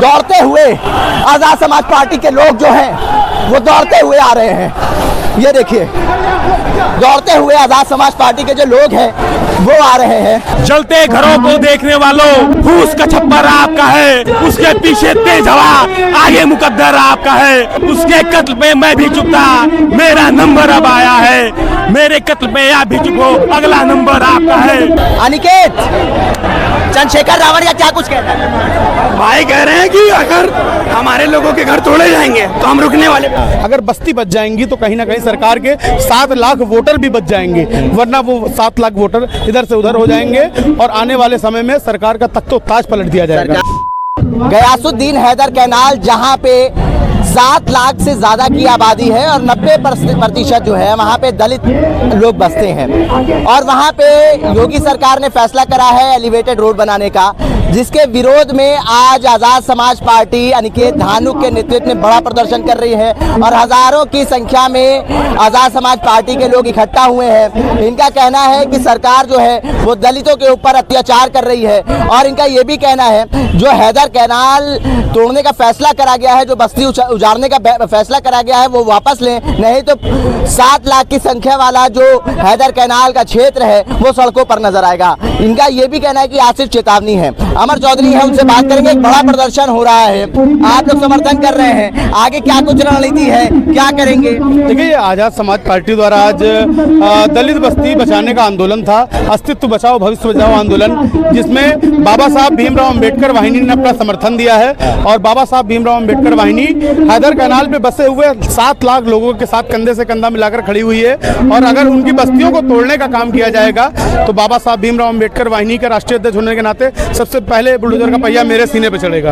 दौड़ते हुए आजाद समाज पार्टी के लोग जो हैं वो दौड़ते हुए आ रहे हैं। ये देखिए, दौड़ते हुए आजाद समाज पार्टी के जो लोग हैं वो आ रहे हैं। जलते घरों को देखने वालों, फूस का छप्पर आपका है, उसके पीछे तेज हवा, आगे मुकद्दर आपका है। उसके कत्ल पे मैं भी चुप था, मेरा नंबर अब आया है। मेरे कत्ल पे आप भी चुप हो, अगला नंबर आपका है। अनिकेत, चंद्रशेखर रावड़िया क्या कुछ कहता है? भाई कह रहे हैं कि अगर हमारे लोगों के घर तोड़े जाएंगे तो हम रुकने वाले। अगर बस्ती बच जाएंगी तो कहीं ना कहीं सरकार के 7 लाख वोटर भी बच जाएंगे, वरना वो 7 लाख वोटर इधर से उधर हो जाएंगे और आने वाले समय में सरकार का तख्तो ताज पलट दिया जाएगा। गयासुद्दीन हैदर कैनाल, जहां पे 7 लाख से ज्यादा की आबादी है और 90% जो है वहाँ पे दलित लोग बसते हैं, और वहाँ पे योगी सरकार ने फैसला करा है एलिवेटेड रोड बनाने का, जिसके विरोध में आज आजाद समाज पार्टी अनिकेत धानुक के नेतृत्व में बड़ा प्रदर्शन कर रही है और हजारों की संख्या में आजाद समाज पार्टी के लोग इकट्ठा हुए हैं। इनका कहना है कि सरकार जो है वो दलितों के ऊपर अत्याचार कर रही है, और इनका ये भी कहना है जो हैदर कैनाल तोड़ने का फैसला करा गया है, जो बस्ती उजाड़ने का फैसला करा गया है, वो वापस लें, नहीं तो 7 लाख की संख्या वाला जो हैदर कैनाल का क्षेत्र है वो सड़कों पर नजर आएगा। इनका ये भी कहना है कि आज सिर्फ चेतावनी है। अमर चौधरी है, उनसे बात करेंगे। एक बड़ा प्रदर्शन हो रहा है, आप लोग समर्थन कर रहे हैं, आगे क्या कुछ रणनीति है, क्या करेंगे? देखिए, आजाद समाज पार्टी द्वारा आज दलित बस्ती बचाने का आंदोलन था, अस्तित्व बचाओ भविष्य बचाओ आंदोलन, जिसमें बाबा साहब भीमराव अंबेडकर वाहिनी ने अपना समर्थन दिया है। और बाबा साहब भीमराव अंबेडकर वाहिनी हैदर कैनाल पे बसे हुए 7 लाख लोगों के साथ कंधे से कंधा मिलाकर खड़ी हुई है, और अगर उनकी बस्तियों को तोड़ने का काम किया जाएगा तो बाबा साहब भीमराव अंबेडकर वाहिनी के राष्ट्रीय अध्यक्ष होने के नाते सबसे पहले बुलडोजर का पहिया मेरे सीने पे चढ़ेगा।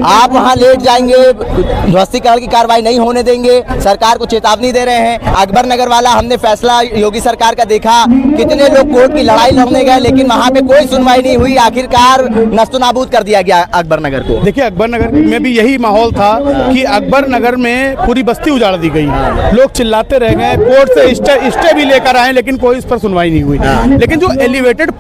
आप वहां लेट जाएंगे, ध्वस्तीकरण की कार्रवाई नहीं होने देंगे, सरकार को चेतावनी दे रहे हैं। अकबर नगर वाला हमने फैसला योगी सरकार का देखा, कितने लोग कोर्ट की लड़ाई लड़ने गए लेकिन वहां पे कोई सुनवाई नहीं हुई, आखिरकार नस्तनाबूद कर दिया गया अकबर नगर को। देखिए, अकबर नगर में भी यही माहौल था कि अकबर नगर में पूरी बस्ती उजाड़ दी गई, लोग चिल्लाते रह गए, कोर्ट से स्टे भी लेकर आए लेकिन कोई इस पर सुनवाई नहीं हुई। लेकिन जो एलिवेटेड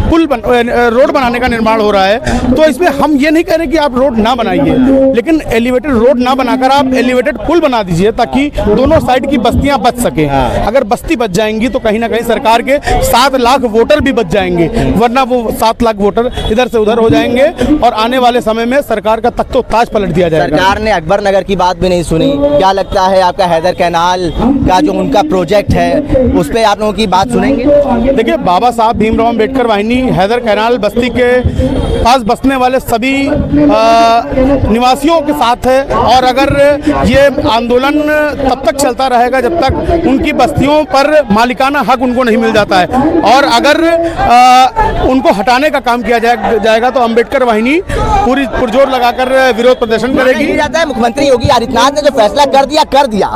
रोड बनाने का निर्माण हो रहा है, तो इसमें हम ये नहीं कह रहे कि आप रोड ना बनाइए, लेकिन एलिवेटेड रोड ना बनाकर आप एलिवेटेड पुल बना दीजिए ताकि दोनों साइड की बस्तियां बच सके। अगर बस्ती बच जाएंगी तो कहीं ना कहीं सरकार के 7 लाख वोटर भी बच जाएंगे, वरना वो 7 लाख वोटर इधर से उधर हो जाएंगे और आने वाले समय में सरकार का तख्तो ताज पलट दिया जाएगा। सरकार ने अकबर नगर की बात भी नहीं सुनी। क्या लगता है आपका हैदर कैनाल का जो उनका प्रोजेक्ट है उस पर आप लोगों की बात सुनेंगे? देखिए, बाबा साहब भीमराव अंबेडकर वाहिनी हैदर कैनाल बस्ती के पास बसने वाले सभी निवासियों के साथ है, और अगर ये आंदोलन तब तक चलता रहेगा जब तक उनकी बस्तियों पर मालिकाना हक उनको नहीं मिल जाता है, और अगर उनको हटाने का काम किया जाएगा तो अंबेडकर वाहिनी पूरी पुरजोर लगाकर विरोध प्रदर्शन करेगी। जाता है मुख्यमंत्री योगी आदित्यनाथ ने जो फैसला कर दिया।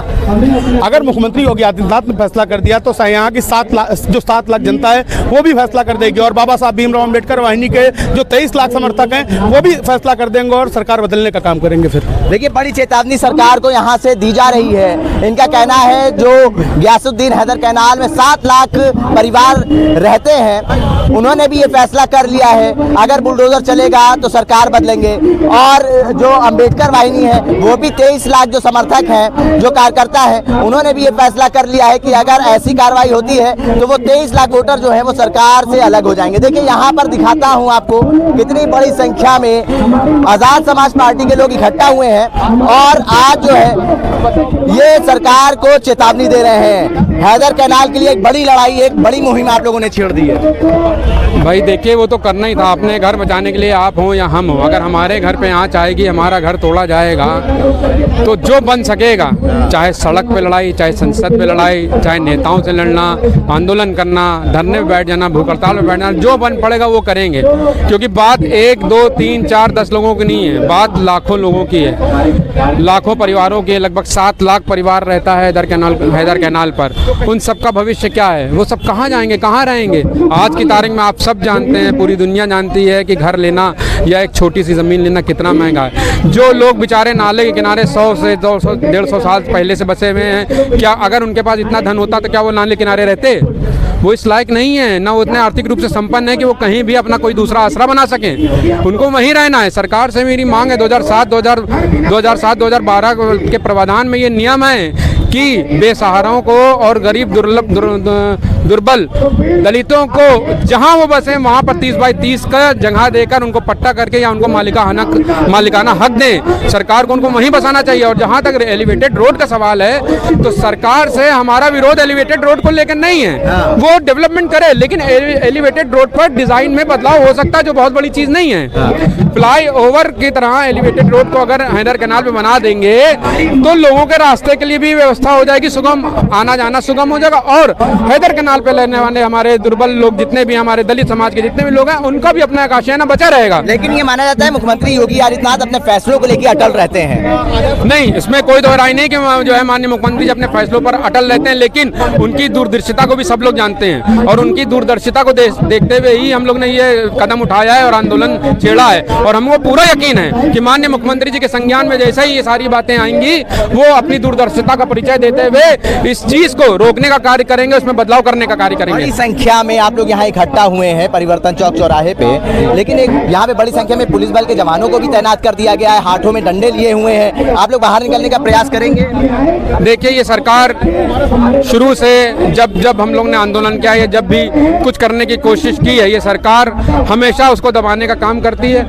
अगर मुख्यमंत्री योगी आदित्यनाथ ने फैसला कर दिया तो यहाँ की 7 लाख जनता है वो भी फैसला कर देगी, और बाबा साहब भीमराव अंबेडकर वाहिनी के जो 23 लाख समर्थक हैं वो भी फैसला कर देंगे और सरकार बदलने का काम करेंगे। फिर देखिए, बड़ी चेतावनी सरकार को यहाँ से दी जा रही है। इनका कहना है जो गयासुद्दीन हैदर कैनाल में 7 लाख परिवार रहते हैं, उन्होंने भी ये फैसला कर लिया है, अगर बुलडोजर चलेगा तो सरकार बदलेंगे। और जो अंबेडकर वाहिनी है वो भी 23 लाख जो समर्थक हैं, जो कार्यकर्ता हैं, उन्होंने भी ये फैसला कर लिया है कि अगर ऐसी कार्रवाई होती है तो वो 23 लाख वोटर जो है वो सरकार से अलग हो जाएंगे। देखिए, यहाँ पर दिखाता हूँ आपको कितनी बड़ी संख्या में आजाद समाज पार्टी के लोग इकट्ठा हुए हैं, और आज जो है ये सरकार को चेतावनी दे रहे हैं। हैदर कैनाल के लिए एक बड़ी लड़ाई, एक बड़ी मुहिम आप लोगों ने छेड़ दी है। भाई देखिए, वो तो करना ही था, अपने घर बचाने के लिए आप हो या हम हो, अगर हमारे घर पे आँच आएगी, हमारा घर तोड़ा जाएगा, तो जो बन सकेगा, चाहे सड़क पे लड़ाई, चाहे संसद पे लड़ाई, चाहे नेताओं से लड़ना, आंदोलन करना, धरने पे बैठ जाना, भूख हड़ताल पे बैठ जाना, जो बन पड़ेगा वो करेंगे, क्योंकि बात 1, 2, 3, 4, 10 लोगों की नहीं है, बात लाखों लोगों की है, लाखों परिवारों की। लगभग 7 लाख परिवार रहता है हैदर कैनाल पर। उन सब का भविष्य क्या है? वो सब कहाँ जाएंगे, कहाँ रहेंगे? आज की तारीख में आप सब जानते हैं, पूरी दुनिया जानती है कि घर लेना या एक छोटी सी ज़मीन लेना कितना महंगा है। जो लोग बेचारे नाले के किनारे 100 से 200 150 साल पहले से बसे हुए हैं, क्या अगर उनके पास इतना धन होता तो क्या वो नाले किनारे रहते? वो इस लायक नहीं है, ना वो उतने आर्थिक रूप से संपन्न है कि वो कहीं भी अपना कोई दूसरा आसरा बना सकें। उनको वहीं रहना है। सरकार से मेरी मांग है 2007-2012 के प्रावधान में ये नियम है कि बेसहाराओं को और गरीब दुर्बल दलितों को जहां वो बसे वहां पर 30/30 का जगह देकर उनको पट्टा करके या उनको मालिकाना हक दें। सरकार को उनको वहीं बसाना चाहिए। और जहां तक एलिवेटेड रोड का सवाल है तो सरकार से हमारा विरोध एलिवेटेड रोड को लेकर नहीं है, वो डेवलपमेंट करे, लेकिन एलिवेटेड रोड पर डिजाइन में बदलाव हो सकता है जो बहुत बड़ी चीज नहीं है। फ्लाई ओवर की तरह एलिवेटेड रोड को अगर हैदर कैनाल पे बना देंगे तो लोगों के रास्ते के लिए भी व्यवस्था हो जाएगी, सुगम आना जाना सुगम हो जाएगा। और हैदर कैनाल पे रहने वाले हमारे दुर्बल लोग जितने भी हमारे दलित समाज के जितने भी लोग हैं उनका भी अपना आकाशीय बचा रहेगा। लेकिन ये माना जाता है मुख्यमंत्री योगी आदित्यनाथ अपने फैसलों को लेकर अटल रहते हैं। नहीं, इसमें कोई दो राय नहीं कि जो है माननीय मुख्यमंत्री जी अपने फैसलों पर अटल रहते हैं, लेकिन उनकी दूरदर्शिता को भी सब लोग जानते हैं और उनकी दूरदर्शिता को देखते हुए ही हम लोग ने ये कदम उठाया है और आंदोलन छेड़ा है। और हमको पूरा यकीन है कि माननीय मुख्यमंत्री जी के संज्ञान में जैसे ही ये सारी बातें आएंगी वो अपनी दूरदर्शिता का परिचय देते हुए इस चीज को रोकने का कार्य करेंगे, उसमें बदलाव करने का कार्य करेंगे। बड़ी संख्या में आप लोग यहाँ इकट्ठा हुए हैं परिवर्तन चौक चौराहे पे, लेकिन एक यहाँ पे बड़ी संख्या में पुलिस बल के जवानों को भी तैनात कर दिया गया है, हाथों में डंडे लिए हुए हैं। आप लोग बाहर निकलने का प्रयास करेंगे? देखिए, ये सरकार शुरू से जब हम लोग ने आंदोलन किया या जब भी कुछ करने की कोशिश की है, ये सरकार हमेशा उसको दबाने का काम करती है।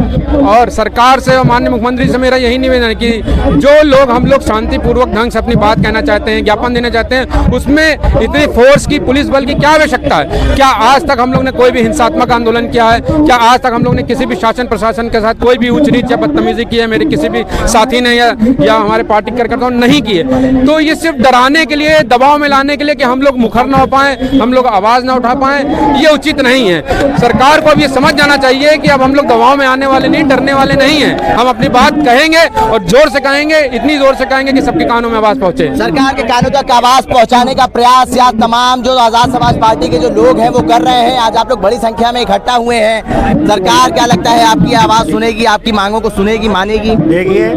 और सरकार से और माननीय मुख्यमंत्री से मेरा यही निवेदन है कि जो लोग हम लोग शांतिपूर्वक ढंग से अपनी बात कहना चाहते हैं, ज्ञापन देना चाहते हैं, उसमें इतनी फोर्स की, पुलिस बल की क्या आवश्यकता है? क्या आज तक हम लोग ने कोई भी हिंसात्मक आंदोलन किया है? क्या आज तक हम लोग ने किसी भी शासन प्रशासन के साथ कोई भी ऊंच नीच या बदतमीजी की है मेरे किसी भी साथी ने या हमारे पार्टी कार्यकर्ताओं ने नहीं की है? तो ये सिर्फ डराने के लिए, दबाव में लाने के लिए कि हम लोग मुखर ना हो पाए, हम लोग आवाज ना उठा पाए, ये उचित नहीं है। सरकार को अब ये समझ जाना चाहिए कि अब हम लोग दबाव में आने वाले नहीं, डरने वाले नहीं हैं। हम अपनी बात कहेंगे और जोर से कहेंगे, इतनी जोर से कहेंगे कि सबके कानों में आवाज पहुंचे। सरकार के कानों तक आवाज पहुंचाने का प्रयास या तमाम जो आजाद समाज पार्टी के जो लोग हैं वो कर रहे हैं। आज आप लोग बड़ी संख्या में इकट्ठा हुए हैं। सरकार क्या लगता है आपकी आवाज सुनेगी, आपकी मांगों को सुनेगी, मानेगी? देखिए,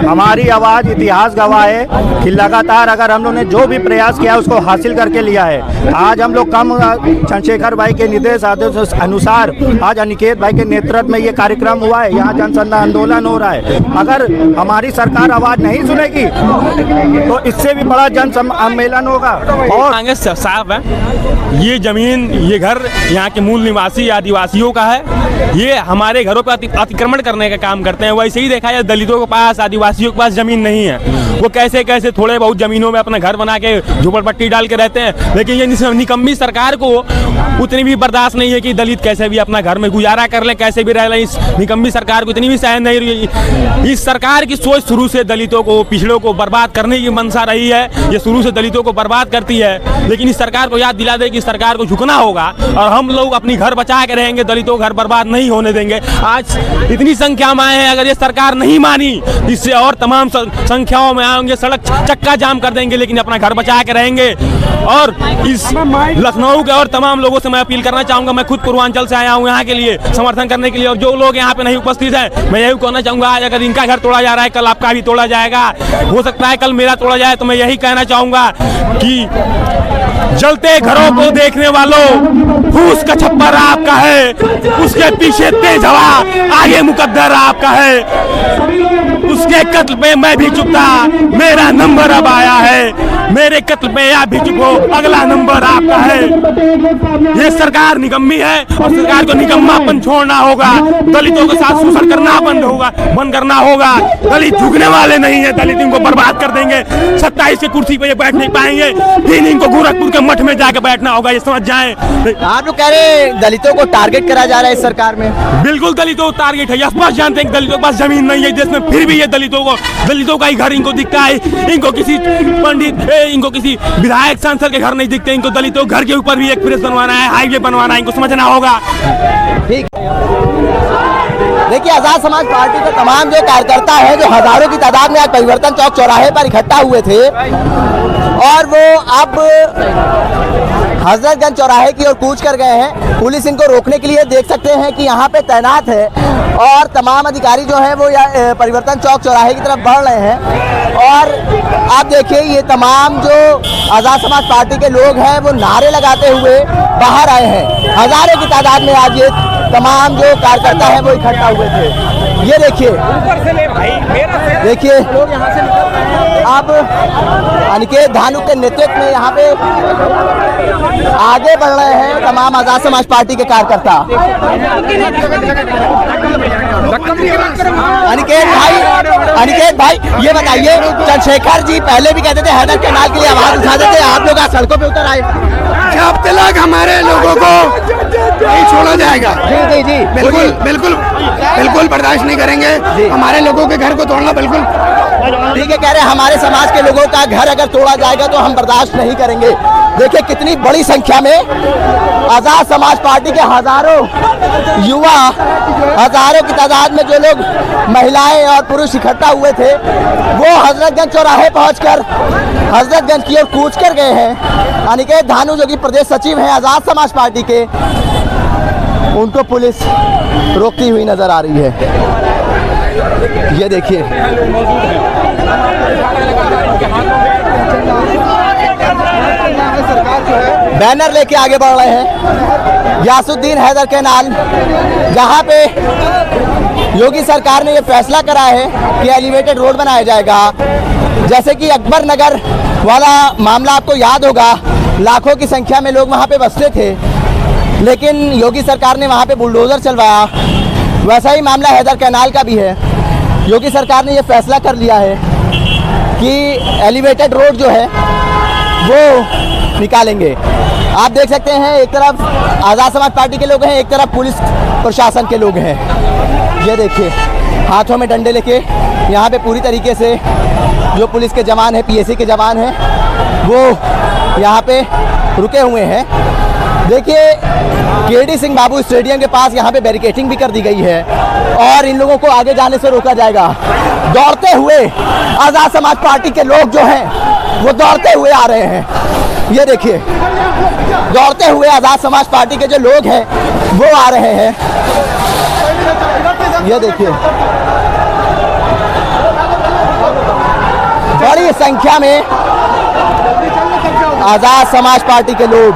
हमारी आवाज इतिहास गवाह है कि लगातार अगर हम लोग ने जो भी प्रयास किया उसको हासिल करके लिया है। आज हम लोग कम चंद्रशेखर भाई के निर्देश आदेश अनुसार आज अनिकेत भाई के नेतृत्व में ये कार्यक्रम हुआ है, यहाँ जनसंघ आंदोलन हो रहा है। अगर हमारी सरकार आवाज नहीं सुनेगी तो इससे भी बड़ा जन सम्मेलन होगा। और आगे साफ है, ये जमीन, ये घर यहाँ के मूल निवासी आदिवासियों का है। ये हमारे घरों पर अतिक्रमण करने का काम करते हैं। वैसे ही देखा जाए दलितों के पास, आदिवासियों के पास जमीन नहीं है, वो कैसे कैसे थोड़े बहुत जमीनों में अपना घर बना के झोपड़पट्टी डाल के रहते हैं। लेकिन ये निकम्मी सरकार को उतनी भी बर्दाश्त नहीं है कि दलित कैसे भी अपना घर में गुजारा कर ले, कैसे भी रह ले। इस निकम्मी सरकार को इतनी भी सहन नहीं रही। इस सरकार की सोच शुरू से दलितों को, पिछड़ों को बर्बाद करने की मंशा रही है। ये शुरू से दलितों को बर्बाद करती है। लेकिन इस सरकार को याद दिला दे कि सरकार को झुकना होगा और हम लोग अपनी घर बचा के रहेंगे, दलितों घर बर्बाद नहीं होने देंगे। आज इतनी संख्या में आए हैं, अगर ये सरकार नहीं मानी इससे और तमाम संख्याओं में आएंगे, सड़क चक्का जाम कर देंगे, लेकिन अपना घर बचा के रहेंगे। और इस लखनऊ के और तमाम लोगों से मैं अपील करना चाहूंगा, मैं खुद पूर्वांचल से आया हूँ यहाँ के लिए समर्थन करने के लिए, और जो लोग यहाँ पे नहीं उपस्थित हैं, मैं यही कहना चाहूंगा, आज अगर इनका घर तोड़ा जा रहा है, कल आपका भी तोड़ा जाएगा, हो सकता है कल मेरा तोड़ा जाए। तो मैं यही कहना चाहूंगा कि जलते घरों को देखने वालों, फूस का छप्पर आपका है, उसके पीछे तेज हवा, आगे मुकद्दर आपका है। उसके कत्ल पे मैं भी चुप था, मेरा नंबर अब आया है। मेरे कत्ल पे आप भी चुप हो, अगला नंबर आपका है। ये सरकार निकम्मी है और सरकार को निकम्मापन छोड़ना होगा। दलितों के साथ शोषण करना बंद करना होगा। दलित झुकने वाले नहीं है, दलित इनको बर्बाद कर देंगे। 27 की कुर्सी पे ये बैठ नहीं पाएंगे, फिर इनको गोरखपुर के मठ में जाकर बैठना होगा, ये समझ जाएं। आप लोग कह रहे हैं दलितों को टारगेट करा जा रहा है इस सरकार में? बिल्कुल दलितों को टारगेट है। स्पष्ट जानते हैं दलितों के पास जमीन नहीं है देश में, फिर भी ये दलितों का ही घर इनको दिखता है। इनको किसी पंडित, इनको किसी विधायक सांसद के घर नहीं दिखते। इनको दलितों घर के ऊपर भी एक ब्रिज बनवाना है, हाईवे बनवाना है, इनको समझना होगा। ठीक, देखिए, आजाद समाज पार्टी के तमाम जो कार्यकर्ता हैं, जो हजारों की तादाद में आज परिवर्तन चौक चौराहे पर इकट्ठा हुए थे और वो अब हजरतगंज चौराहे की ओर कूच कर गए हैं। पुलिस इनको रोकने के लिए देख सकते हैं कि यहाँ पे तैनात है। और तमाम अधिकारी जो हैं वो परिवर्तन चौक चौराहे की तरफ बढ़ रहे हैं। और आप देखिए ये तमाम जो आज़ाद समाज पार्टी के लोग हैं वो नारे लगाते हुए बाहर आए हैं। हजारों की तादाद में आज ये तमाम जो कार्यकर्ता हैं वो इकट्ठा हुए थे। ये देखिए अब अनिकेत धानुक के नेतृत्व में यहाँ पे आगे बढ़ रहे हैं तमाम आज़ाद समाज पार्टी के कार्यकर्ता। अनिकेत भाई ये बताइए, चंद्रशेखर जी पहले भी कहते थे हैदर कैनाल के लिए आवाज उठाते थे, आप लोग आज सड़कों पे उतर आए। जब तक हमारे लोगों को नहीं छोड़ा जाएगा जी जी जी बिल्कुल बिल्कुल बिल्कुल बर्दाश्त नहीं करेंगे। हमारे लोगों के घर को तोड़ना बिल्कुल ठीक है, कह रहे हैं हमारे समाज के लोगों का घर अगर तोड़ा जाएगा तो हम बर्दाश्त नहीं करेंगे। देखिए कितनी बड़ी संख्या में आज़ाद समाज पार्टी के हजारों युवा, हजारों की तादाद में जो लोग महिलाएं और पुरुष इकट्ठा हुए थे वो हजरतगंज चौराहे पहुंचकर हजरतगंज की ओर कूच कर गए हैं। अनिकेत धानु जो कि प्रदेश सचिव हैं आज़ाद समाज पार्टी के, उनको पुलिस रोकती हुई नजर आ रही है। ये देखिए बैनर लेके आगे बढ़ रहे हैं। यासुद्दीन हैदर कैनाल, जहां पे योगी सरकार ने ये फैसला करा है कि एलिवेटेड रोड बनाया जाएगा। जैसे कि अकबर नगर वाला मामला आपको याद होगा, लाखों की संख्या में लोग वहां पे बसते थे, लेकिन योगी सरकार ने वहां पे बुलडोजर चलवाया। वैसा ही मामला हैदर कैनाल का भी है। योगी सरकार ने ये फैसला कर लिया है कि एलिवेटेड रोड जो है वो निकालेंगे। आप देख सकते हैं एक तरफ आज़ाद समाज पार्टी के लोग हैं, एक तरफ पुलिस प्रशासन के लोग हैं। ये देखिए हाथों में डंडे लेके यहाँ पे पूरी तरीके से जो पुलिस के जवान हैं, पीएसी के जवान हैं, वो यहाँ पे रुके हुए हैं। देखिए केडी सिंह बाबू स्टेडियम के पास यहाँ पे बैरिकेडिंग भी कर दी गई है और इन लोगों को आगे जाने से रोका जाएगा। दौड़ते हुए आज़ाद समाज पार्टी के लोग जो हैं वो दौड़ते हुए आ रहे हैं। ये देखिए दौड़ते हुए आज़ाद समाज पार्टी के जो लोग हैं वो आ रहे हैं। ये देखिए बड़ी संख्या में आज़ाद समाज पार्टी के लोग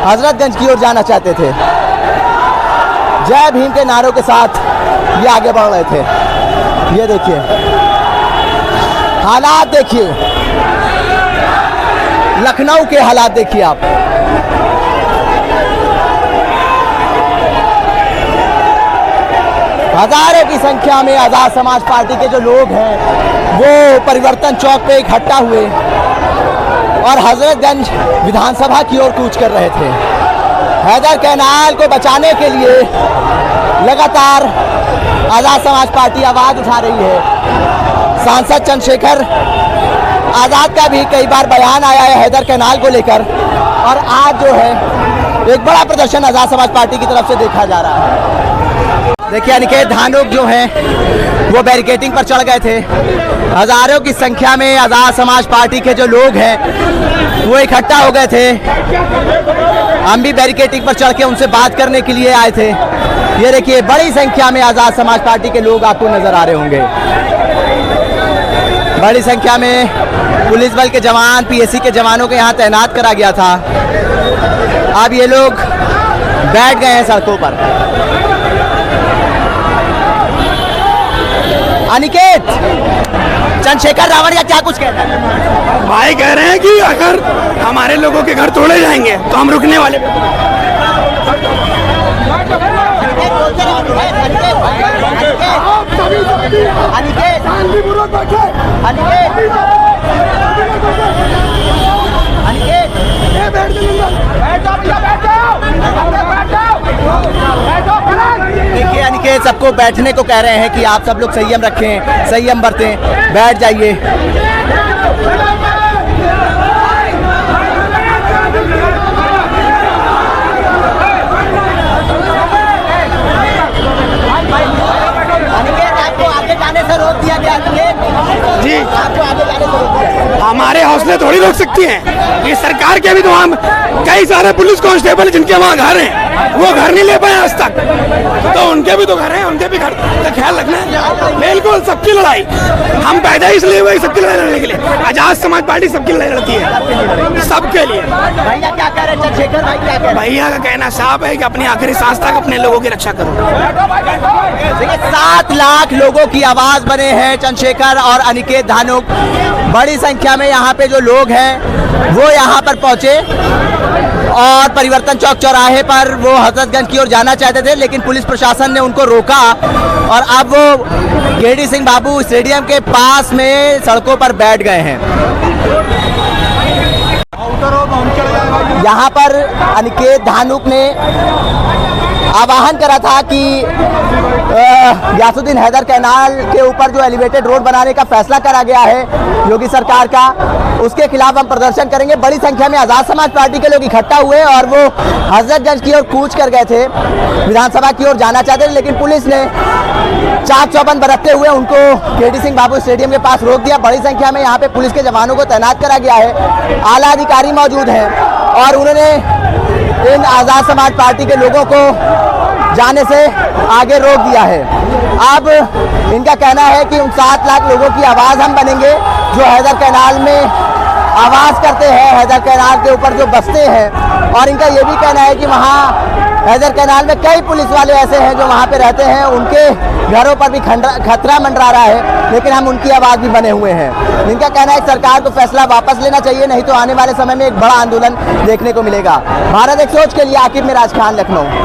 हजरतगंज की ओर जाना चाहते थे। जय भीम के नारों के साथ ये आगे बढ़ रहे थे। ये देखिए हालात, देखिए लखनऊ के हालात देखिए आप। हजारों की संख्या में आज़ाद समाज पार्टी के जो लोग हैं वो परिवर्तन चौक पे इकट्ठा हुए और हजरतगंज विधानसभा की ओर कूच कर रहे थे। हैदर कैनाल को बचाने के लिए लगातार आज़ाद समाज पार्टी आवाज़ उठा रही है। सांसद चंद्रशेखर आज़ाद का भी कई बार बयान आया है हैदर कैनाल को लेकर, और आज जो है एक बड़ा प्रदर्शन आज़ाद समाज पार्टी की तरफ से देखा जा रहा है। देखिए अनिकेत धानुक जो हैं वो बैरिकेडिंग पर चढ़ गए थे। हजारों की संख्या में आज़ाद समाज पार्टी के जो लोग हैं वो इकट्ठा हो गए थे। हम भी बैरिकेडिंग पर चढ़ के उनसे बात करने के लिए आए थे। ये देखिए बड़ी संख्या में आज़ाद समाज पार्टी के लोग आपको नजर आ रहे होंगे। बड़ी संख्या में पुलिस बल के जवान, पीएसी के जवानों को यहाँ तैनात करा गया था। अब ये लोग बैठ गए हैं सड़कों पर। अनिकेत, चंद्रशेखर रावण क्या कुछ कहता है? भाई कह रहे हैं कि अगर हमारे लोगों के घर तोड़े जाएंगे तो हम रुकने वाले। देखिए अनिकेत सबको बैठने को कह रहे हैं कि आप सब लोग संयम रखें, संयम बरतें, बैठ जाइए। अनिकेत आपको आगे जाने से रोक दिया गया। जी आपको आगे जाने से रोक दिया गया। हमारे हौसले थोड़ी रोक सकती हैं। ये सरकार के भी तो हम कई सारे पुलिस कांस्टेबल जिनके वहाँ घर हैं, वो घर नहीं ले पाए आज तक, तो उनके भी तो घर हैं, उनके भी घर का ख्याल रखना है। बिल्कुल सबकी लड़ाई, हम पैदा इसलिए हुए सबकी लड़ाई लड़ने के लिए। आजाद समाज पार्टी सबकी लड़ाई लड़ती है, सबके लिए। भैया क्या कह रहे हैं चंद्रशेखर भाई, क्या कह रहे हैं? भैया का कहना साफ है कि अपनी आखिरी सांस तक अपने लोगों की रक्षा करो। देखिए 7 लाख लोगों की आवाज बने हैं चंद्रशेखर और अनिकेत धानुक। बड़ी संख्या में यहाँ पे जो लोग हैं वो यहाँ पर पहुंचे और परिवर्तन चौक चौराहे पर वो हजरतगंज की ओर जाना चाहते थे, लेकिन पुलिस प्रशासन ने उनको रोका और अब वो गेडी सिंह बाबू स्टेडियम के पास में सड़कों पर बैठ गए हैं। यहाँ पर अनिकेत धानुक ने आह्वान करा था कि गयासुद्दीन हैदर कैनाल के ऊपर जो एलिवेटेड रोड बनाने का फैसला करा गया है योगी सरकार का, उसके खिलाफ हम प्रदर्शन करेंगे। बड़ी संख्या में आजाद समाज पार्टी के लोग इकट्ठा हुए और वो हजरतगंज की ओर कूच कर गए थे, विधानसभा की ओर जाना चाहते थे, लेकिन पुलिस ने चाक चौबंद बरतते हुए उनको केडी सिंह बाबू स्टेडियम के पास रोक दिया। बड़ी संख्या में यहाँ पे पुलिस के जवानों को तैनात करा गया है, आला अधिकारी मौजूद हैं और उन्होंने इन आजाद समाज पार्टी के लोगों को जाने से आगे रोक दिया है। अब इनका कहना है कि उन 7 लाख लोगों की आवाज़ हम बनेंगे जो हैदर कैनाल में आवाज़ करते हैं, हैदर कैनाल के ऊपर जो बसते हैं। और इनका ये भी कहना है कि वहाँ हैदर कैनाल में कई पुलिस वाले ऐसे हैं जो वहाँ पे रहते हैं, उनके घरों पर भी खतरा मंडरा रहा है, लेकिन हम उनकी आवाज़ भी बने हुए हैं। इनका कहना है सरकार को फैसला वापस लेना चाहिए, नहीं तो आने वाले समय में एक बड़ा आंदोलन देखने को मिलेगा। भारत एक सोच के लिए आकिब में राज खान, लखनऊ।